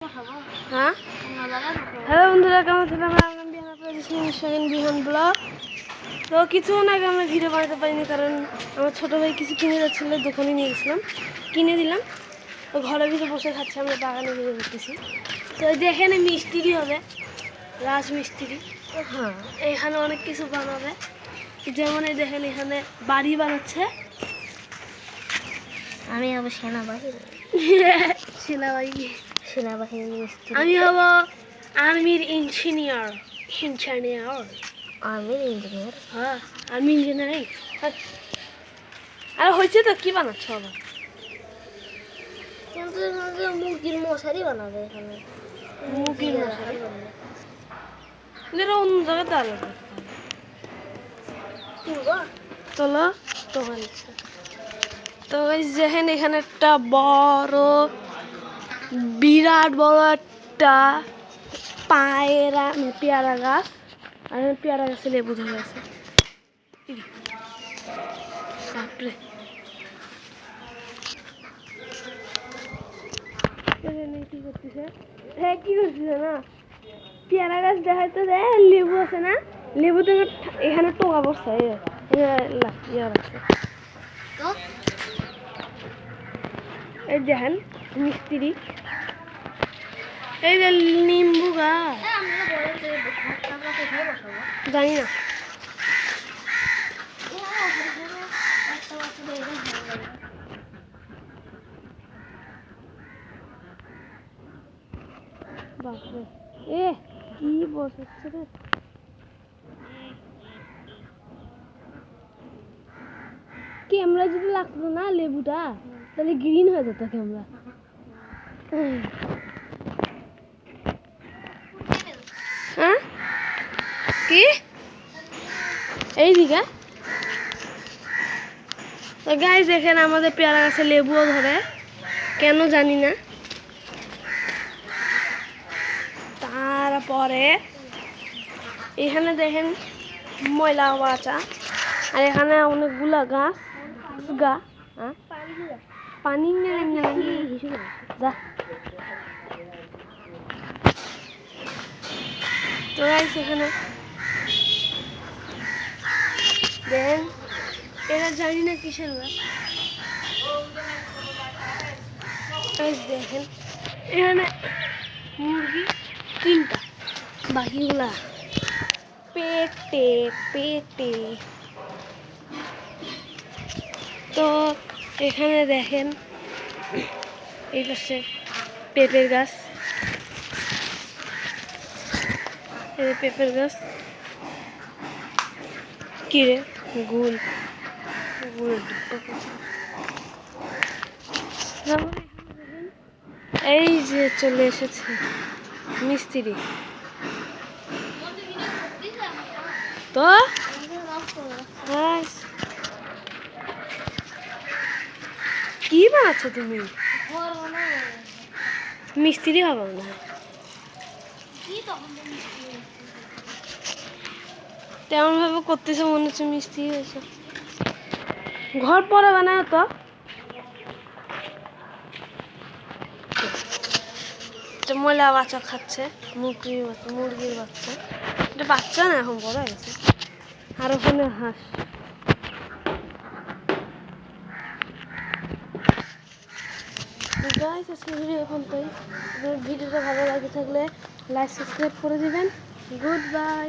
হ্যাঁ হ্যালো বন্ধুরা, কেমন আছেন? আমি বিহান ব্লগ। তো কিছুক্ষণ আগে আমরা ভিডিও বানাতে পারিনি, কারণ আমার ছোটো ভাই কিছু কিনে যাচ্ছিলো, দোকানে নিয়ে গেছিলাম, কিনে দিলাম। তো ঘরের ভিতরে বসে খাচ্ছে, আমরা বাগানে গিয়ে করতেছি। তো এখানে মিস্ত্রি হবে, রাজমিস্ত্রি। হ্যাঁ, এখানে অনেক কিছু বানাবে, যেমন এই দেখেন এখানে বাড়ি বানাচ্ছে। আমি হব সেনাবাহিনী মিস্ত্রি। আমি হব আর্মির ইঞ্জিনিয়ার। হ্যাঁ, আর্মি ইঞ্জিনিয়ারিং। আর হয়েছে তো, কি বানাচ্ছ আবার? কিন্তু মুরগির মশারি বানাবে এখানে। মুরগির মশারি অন্য জায়গাতে আলাদা। চলো তো দেখেন এখানে একটা বড়, বিরাট বড় একটা পেয়ারা গাছ, আর পেয়ারা গাছে লেবু ধরে আছে। বাপরে, কি করতেছে? হ্যাঁ, কি করতেছে না, পেয়ারা গাছ দেখাইতে দেয়, লেবু আছে না, লেবু তো এখানে টোকা পড়ছে, এই দেখেন মিস্ত্রি, এই যে নিম্বু গাছ, জানি না। বাপরে, কি বসাচ্ছে রে? ক্যামেরা যদি লাগতো না লেবুটা, তাহলে গ্রিন হয়ে যেত ক্যামেরা। হ্যাঁ, কি এইদিকে? তো গাইস দেখেন আমাদের পেয়ারা গাছে লেবুও ধরে, কেন জানি না। তারপরে এখানে দেখেন ময়লা বাচা, আর এখানে অনেকগুলা গাছ পানি যা। তো গাইস এখানে দেখেন, এরা জানি না কিসের গাছ। দেখেন এখানে মুরগি 3টা, বাকিগুলা পেটে। তো এখানে দেখেন এই পাশে পেঁপের গাছ, কিরে গুল এই যে চলে এসেছে মিস্ত্রি। তো কি বানাচ্ছ তুমি? মিস্ত্রি হবে না? তেমন ভাবে করতেছে, মনে হচ্ছে মিস্ত্রি হয়েছে। ঘর পরে বানায় তো ময়লা বাচ্চা খাচ্ছে, মুরগির বাচ্চা। এটা বাচ্চা না, এখন বড় হয়ে গেছে। আর ওখানে হাঁস। আজকে ভিডিও এখন তাই। ভিডিওটা ভালো লাগে থাকলে লাইক সাবস্ক্রাইব করে দিবেন। Good bye.